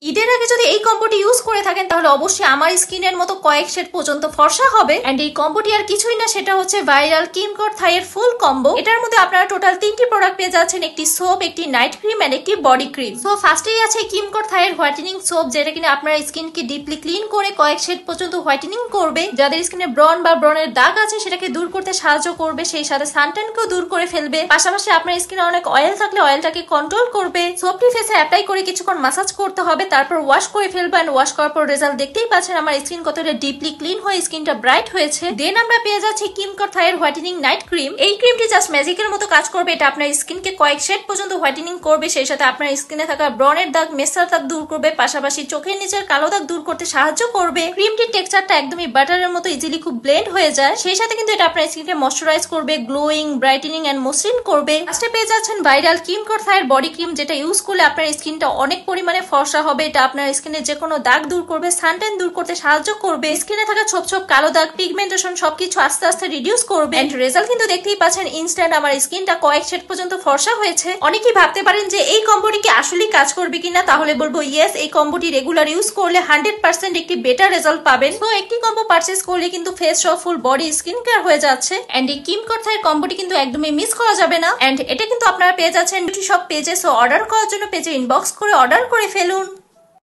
ঈদের আগে যদি এই কম্বোটি ইউজ করে থাকেন তাহলে অবশ্যই আমার স্কিনের মতো কয়েক শেড পর্যন্ত ফর্সা হবে। এন্ড এই কম্বোটি আর কিছুই না, সেটা হচ্ছে ভাইরাল কিমকোর থাইয়ের ফুল কম্বো। এটার মধ্যে আপনারা টোটাল 3টি প্রোডাক্ট পেয়ে যাচ্ছেন, একটি সোপ, একটি নাইট ক্রিম এন্ড একটি বডি ক্রিম। সো ফার্স্টেই আছে কিমকোর থাইয়ের হোয়াইটেনিং সোপ, যেটা কিনা আপনার স্কিনকে ডিপলি ক্লিন করে কয়েক শেড পর্যন্ত হোয়াইটেনিং করবে। যাদের স্কিনে ব্রন বা ব্রনের দাগ আছে সেটাকে দূর করতে সাহায্য করবে, সেই সাথে সানট্যানকেও দূর করে ফেলবে। পাশাপাশি আপনার স্কিনে অনেক অয়েল থাকলে অয়েলটাকে কন্ট্রোল করবে। সোপটি ফেসে অ্যাপ্লাই করে কিছুক্ষণ মাসাজ করতে হবে, তারপর ওয়াশ করে ফেলবেন। ওয়াশ করার পর রেজাল্ট দেখতেই পাচ্ছেন আমার স্কিন কতটা ডিপলি ক্লিন হয়ে স্কিনটা ব্রাইট হয়েছে। দেন আমরা পেয়ে যাচ্ছি কিমকোর থাইয়ের হোয়াইটেনিং নাইট ক্রিম। এই ক্রিমটি জাস্ট ম্যাজিকের মতো কাজ করবে। এটা আপনার স্কিনকে কয়েক শেড পর্যন্ত হোয়াইটেনিং করবে, সেই সাথে আপনার স্কিনে থাকা ব্রনের দাগ, মেসার দাগ দূর করবে, পাশাপাশি চোখের নিচের কালো দাগ দূর করতে সাহায্য করবে। ক্রিমটির টেক্সচারটা একদমই বাটারের মতো ইজিলি খুব ব্লেন্ড হয়ে যায়, সেই সাথে কিন্তু এটা আপনার স্কিনকে ময়শ্চারাইজ করবে, গ্লোয়িং, ব্রাইটেনিং এন্ড মসৃণ করবে। লাস্টে পেয়ে যাচ্ছেন ভাইরাল কিমকোর থাইয়ের বডি ক্রিম, যেটা ইউজ করলে আপনার স্কিনটা অনেক পরিমাণে ফর্সা হবে। এটা আপনার স্কিনে যে কোনো দাগ দূর করবে, সানট্যান দূর করতে সাহায্য করবে, স্কিনে থাকা ছোপ ছোপ কালো দাগ, পিগমেন্টেশন সবকিছু আস্তে আস্তে রিডিউস করবে। এন্ড রেজাল্ট কিন্তু দেখতেই পাচ্ছেন ইনস্ট্যান্ট আমার স্কিনটা কয়েক শেড পর্যন্ত ফর্সা হয়েছে। অনেকেই ভাবতে পারেন যে এই কম্বোটি কি আসলেই কাজ করবে কিনা, তাহলে বলবো ইয়েস, এই কম্বোটি রেগুলার ইউজ করলে 100% একটি বেটার রেজাল্ট পাবেন। তো একটি কম্বো পারচেজ করলে কিন্তু ফেস সহ ফুল বডি স্কিন কেয়ার হয়ে যাচ্ছে। এন্ড এই কিমকোর থাইয়ের কম্বোটি কিন্তু একদমই মিস করা যাবে না। এন্ড এটা কিন্তু আপনারা পেয়ে যাচ্ছেন বিউটি শপ পেজে। সো অর্ডার করার জন্য পেজে ইনবক্স করে অর্ডার করে ফেলুন।